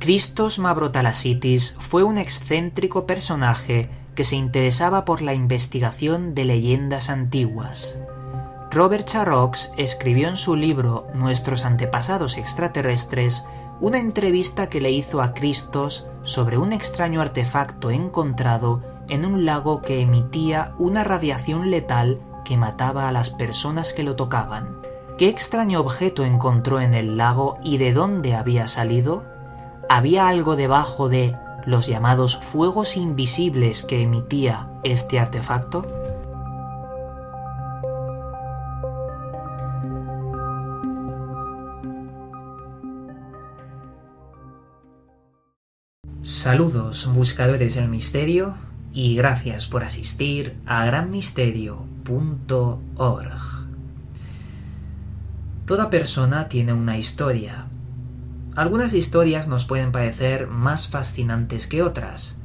Christos Mavrotalasitis fue un excéntrico personaje que se interesaba por la investigación de leyendas antiguas. Robert Charroux escribió en su libro Nuestros antepasados extraterrestres una entrevista que le hizo a Christos sobre un extraño artefacto encontrado en un lago que emitía una radiación letal que mataba a las personas que lo tocaban. ¿Qué extraño objeto encontró en el lago y de dónde había salido? ¿Había algo debajo de los llamados fuegos invisibles que emitía este artefacto? Saludos, buscadores del misterio, y gracias por asistir a granmisterio.org. Toda persona tiene una historia. Algunas historias nos pueden parecer más fascinantes que otras.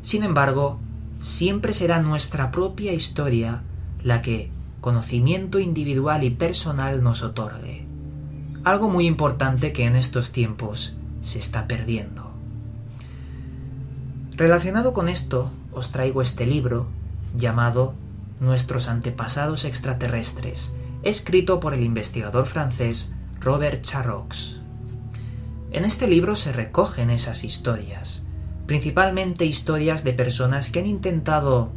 Sin embargo, siempre será nuestra propia historia la que conocimiento individual y personal nos otorgue. Algo muy importante que en estos tiempos se está perdiendo. Relacionado con esto, os traigo este libro llamado Nuestros antepasados extraterrestres, escrito por el investigador francés Robert Charroux. En este libro se recogen esas historias, principalmente historias de personas que han intentado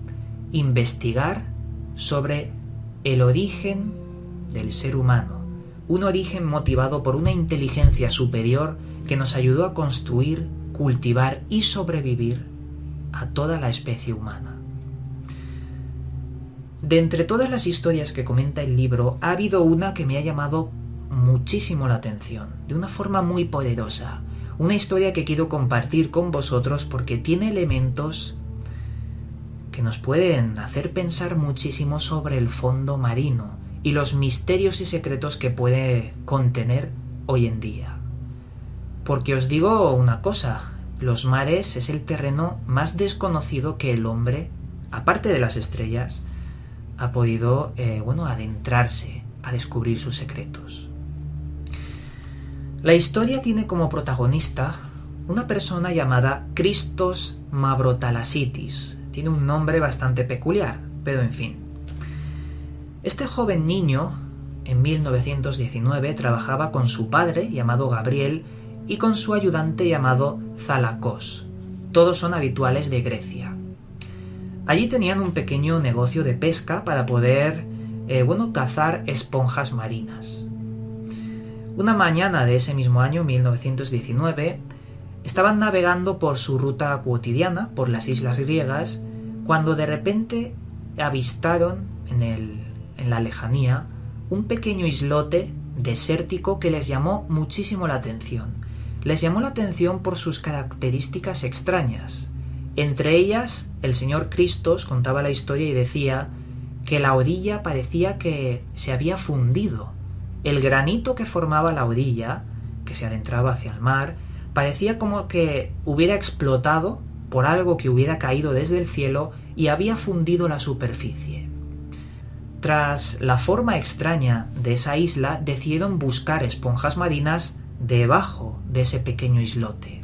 investigar sobre el origen del ser humano, un origen motivado por una inteligencia superior que nos ayudó a construir, cultivar y sobrevivir a toda la especie humana. De entre todas las historias que comenta el libro, ha habido una que me ha llamado muchísimo la atención, de una forma muy poderosa. Una historia que quiero compartir con vosotros porque tiene elementos que nos pueden hacer pensar muchísimo sobre el fondo marino y los misterios y secretos que puede contener hoy en día. Porque os digo una cosa, los mares es el terreno más desconocido que el hombre, aparte de las estrellas, ha podido adentrarse a descubrir sus secretos. La historia tiene como protagonista una persona llamada Christos Mavrotalasitis. Tiene un nombre bastante peculiar, pero en fin. Este joven niño, en 1919, trabajaba con su padre, llamado Gabriel, y con su ayudante llamado Zalakos. Todos son habituales de Grecia. Allí tenían un pequeño negocio de pesca para poder cazar esponjas marinas. Una mañana de ese mismo año, 1919, estaban navegando por su ruta cotidiana por las islas griegas cuando de repente avistaron en la lejanía un pequeño islote desértico que les llamó muchísimo la atención. Les llamó la atención por sus características extrañas. Entre ellas, el señor Christos contaba la historia y decía que la orilla parecía que se había fundido. El granito que formaba la orilla, que se adentraba hacia el mar, parecía como que hubiera explotado por algo que hubiera caído desde el cielo y había fundido la superficie. Tras la forma extraña de esa isla, decidieron buscar esponjas marinas debajo de ese pequeño islote.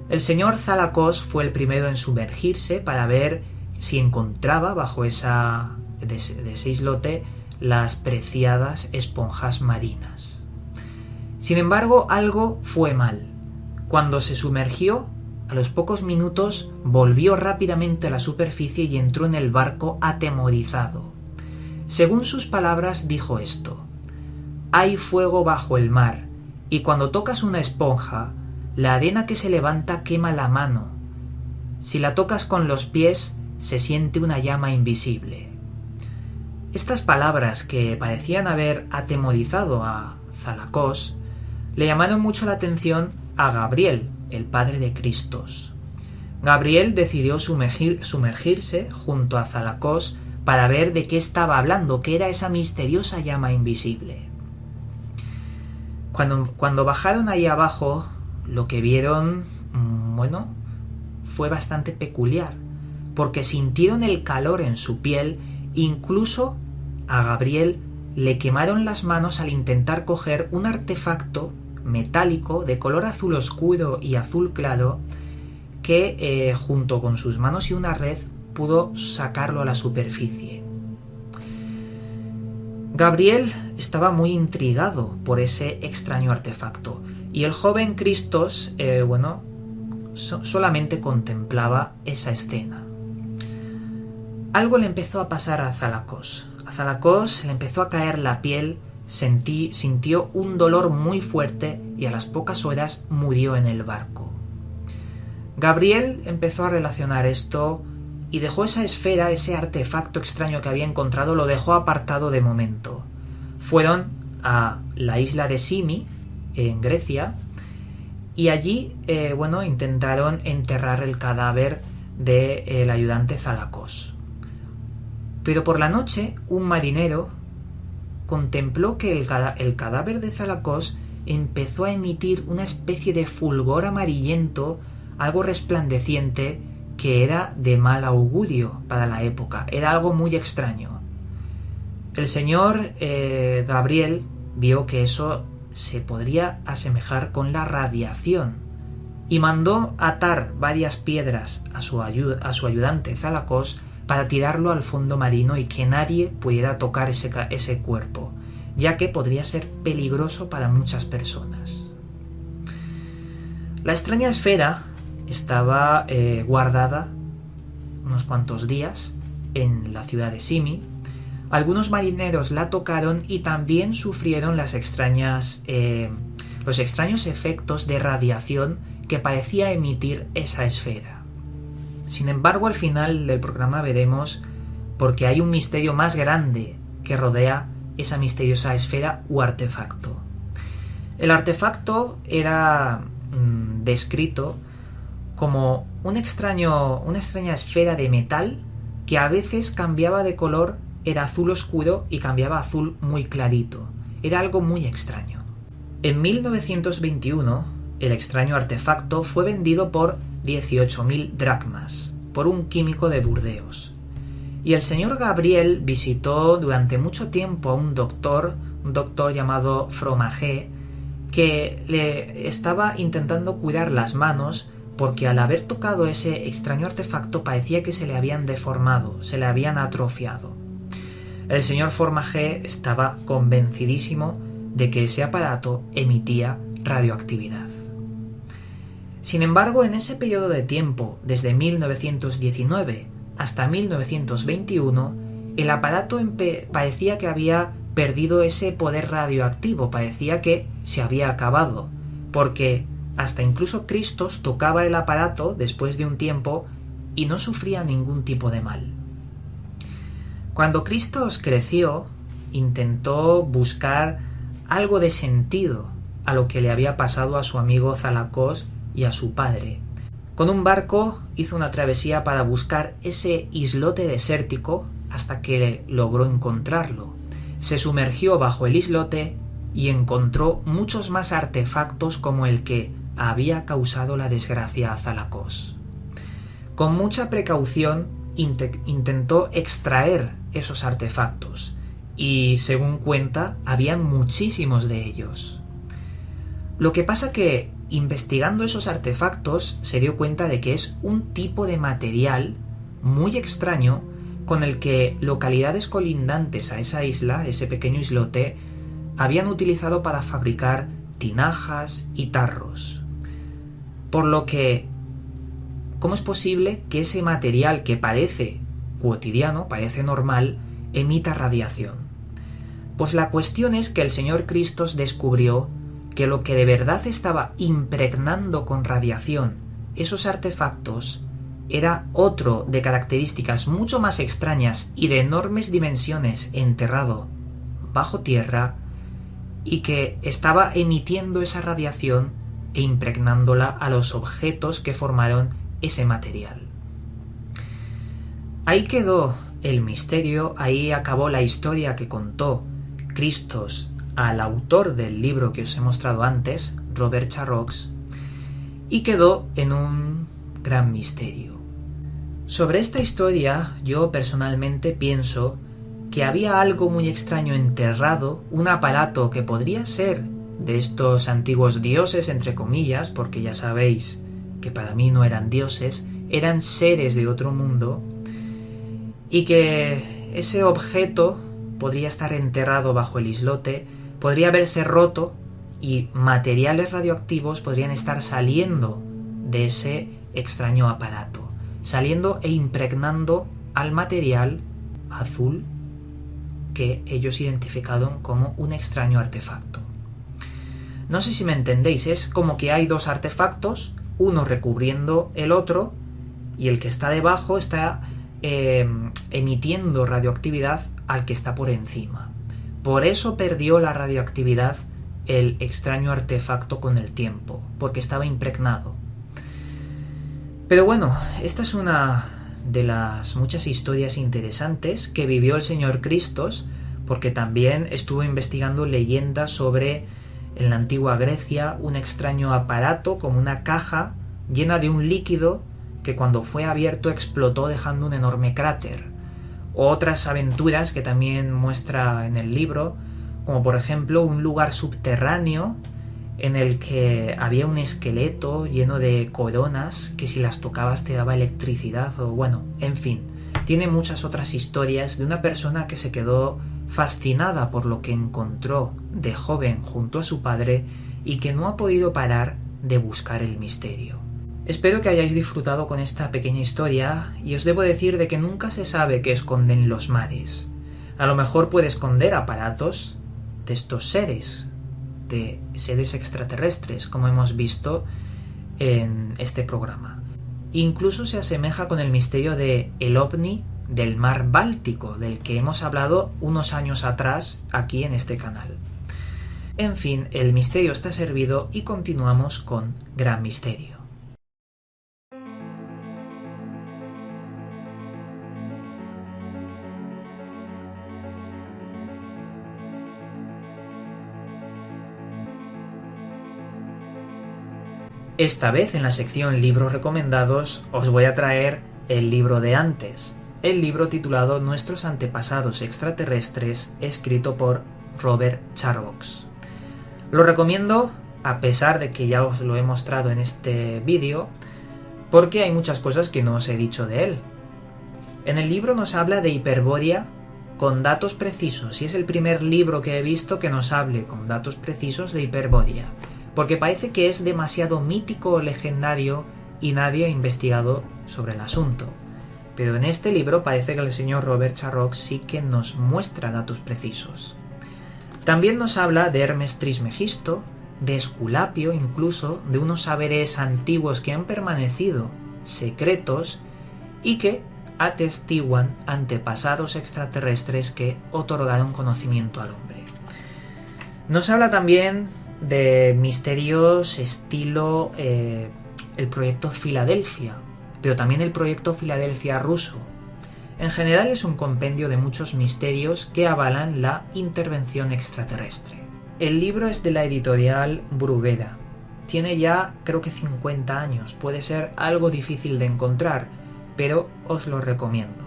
El señor Zalakos fue el primero en sumergirse para ver si encontraba bajo ese islote las preciadas esponjas marinas. Sin embargo, algo fue mal. Cuando se sumergió, a los pocos minutos volvió rápidamente a la superficie y entró en el barco atemorizado. Según sus palabras, dijo esto: «Hay fuego bajo el mar, y cuando tocas una esponja, la arena que se levanta quema la mano. Si la tocas con los pies, se siente una llama invisible». Estas palabras, que parecían haber atemorizado a Zalakos, le llamaron mucho la atención a Gabriel, el padre de Christos. Gabriel decidió sumergirse junto a Zalakos para ver de qué estaba hablando, qué era esa misteriosa llama invisible. Cuando bajaron ahí abajo, lo que vieron, fue bastante peculiar, porque sintieron el calor en su piel. Incluso a Gabriel le quemaron las manos al intentar coger un artefacto metálico de color azul oscuro y azul claro que junto con sus manos y una red pudo sacarlo a la superficie. Gabriel estaba muy intrigado por ese extraño artefacto y el joven Christos, solamente contemplaba esa escena. Algo le empezó a pasar a Zalakos. A Zalakos le empezó a caer la piel, sintió un dolor muy fuerte y a las pocas horas murió en el barco. Gabriel empezó a relacionar esto y dejó esa esfera, ese artefacto extraño que había encontrado, lo dejó apartado de momento. Fueron a la isla de Simi, en Grecia, y allí intentaron enterrar el cadáver del ayudante Zalakos. Pero por la noche un marinero contempló que el cadáver de Zalakos empezó a emitir una especie de fulgor amarillento, algo resplandeciente, que era de mal augurio para la época. Era algo muy extraño. El señor Gabriel vio que eso se podría asemejar con la radiación y mandó atar varias piedras a su ayudante Zalakos para tirarlo al fondo marino y que nadie pudiera tocar ese cuerpo, ya que podría ser peligroso para muchas personas. La extraña esfera estaba guardada unos cuantos días en la ciudad de Simi. Algunos marineros la tocaron y también sufrieron los extraños efectos de radiación que parecía emitir esa esfera. Sin embargo, al final del programa veremos porque hay un misterio más grande que rodea esa misteriosa esfera u artefacto. El artefacto era descrito como una extraña esfera de metal que a veces cambiaba de color, era azul oscuro y cambiaba a azul muy clarito. Era algo muy extraño. En 1921, el extraño artefacto fue vendido por 18.000 dracmas por un químico de Burdeos. Y el señor Gabriel visitó durante mucho tiempo a un doctor llamado Fromaget, que le estaba intentando cuidar las manos porque al haber tocado ese extraño artefacto parecía que se le habían deformado, se le habían atrofiado. El señor Fromaget estaba convencidísimo de que ese aparato emitía radioactividad. Sin embargo, en ese periodo de tiempo, desde 1919 hasta 1921, el aparato parecía que había perdido ese poder radioactivo, parecía que se había acabado, porque hasta incluso Christos tocaba el aparato después de un tiempo y no sufría ningún tipo de mal. Cuando Christos creció, intentó buscar algo de sentido a lo que le había pasado a su amigo Zalakos y a su padre. Con un barco hizo una travesía para buscar ese islote desértico hasta que logró encontrarlo. Se sumergió bajo el islote y encontró muchos más artefactos como el que había causado la desgracia a Zalakos. Con mucha precaución intentó extraer esos artefactos y, según cuenta, habían muchísimos de ellos. Lo que pasa que, investigando esos artefactos, se dio cuenta de que es un tipo de material muy extraño con el que localidades colindantes a esa isla, ese pequeño islote, habían utilizado para fabricar tinajas y tarros. Por lo que, ¿cómo es posible que ese material que parece cotidiano, parece normal, emita radiación? Pues la cuestión es que el señor Christos descubrió que lo que de verdad estaba impregnando con radiación esos artefactos era otro de características mucho más extrañas y de enormes dimensiones enterrado bajo tierra y que estaba emitiendo esa radiación e impregnándola a los objetos que formaron ese material. Ahí quedó el misterio, ahí acabó la historia que contó Christos al autor del libro que os he mostrado antes, Robert Charroux, y quedó en un gran misterio. Sobre esta historia, yo personalmente pienso que había algo muy extraño enterrado, un aparato que podría ser de estos antiguos dioses, entre comillas, porque ya sabéis que para mí no eran dioses, eran seres de otro mundo, y que ese objeto podría estar enterrado bajo el islote, podría haberse roto y materiales radioactivos podrían estar saliendo de ese extraño aparato, saliendo e impregnando al material azul que ellos identificaron como un extraño artefacto. No sé si me entendéis, es como que hay dos artefactos, uno recubriendo el otro, y el que está debajo está emitiendo radioactividad al que está por encima. Por eso perdió la radioactividad el extraño artefacto con el tiempo, porque estaba impregnado. Pero bueno, esta es una de las muchas historias interesantes que vivió el señor Christos, porque también estuvo investigando leyendas sobre, en la antigua Grecia, un extraño aparato como una caja llena de un líquido que cuando fue abierto explotó dejando un enorme cráter. Otras aventuras que también muestra en el libro, como por ejemplo un lugar subterráneo en el que había un esqueleto lleno de coronas que si las tocabas te daba electricidad, o bueno, en fin, tiene muchas otras historias de una persona que se quedó fascinada por lo que encontró de joven junto a su padre y que no ha podido parar de buscar el misterio. Espero que hayáis disfrutado con esta pequeña historia, y os debo decir de que nunca se sabe qué esconden los mares. A lo mejor puede esconder aparatos de estos seres, de seres extraterrestres, como hemos visto en este programa. Incluso se asemeja con el misterio de el ovni del mar Báltico, del que hemos hablado unos años atrás aquí en este canal. En fin, el misterio está servido y continuamos con Gran Misterio. Esta vez en la sección Libros Recomendados os voy a traer el libro de antes, el libro titulado Nuestros antepasados extraterrestres, escrito por Robert Charbox. Lo recomiendo a pesar de que ya os lo he mostrado en este vídeo, porque hay muchas cosas que no os he dicho de él. En el libro nos habla de Hiperbórea con datos precisos, y es el primer libro que he visto que nos hable con datos precisos de Hiperbórea, porque parece que es demasiado mítico o legendario y nadie ha investigado sobre el asunto. Pero en este libro parece que el señor Robert Charbox sí que nos muestra datos precisos. También nos habla de Hermes Trismegisto, de Esculapio, incluso de unos saberes antiguos que han permanecido secretos y que atestiguan antepasados extraterrestres que otorgaron conocimiento al hombre. Nos habla también de misterios estilo el proyecto Filadelfia, pero también el proyecto Filadelfia ruso. En general es un compendio de muchos misterios que avalan la intervención extraterrestre. El libro es de la editorial Bruguera. Tiene ya creo que 50 años, puede ser algo difícil de encontrar, pero os lo recomiendo.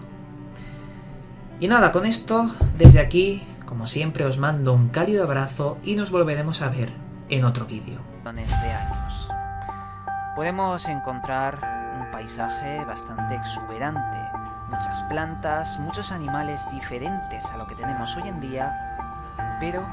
Y nada, con esto, desde aquí, como siempre, os mando un cálido abrazo y nos volveremos a ver en otro vídeo. De años. Podemos encontrar un paisaje bastante exuberante, muchas plantas, muchos animales diferentes a lo que tenemos hoy en día, pero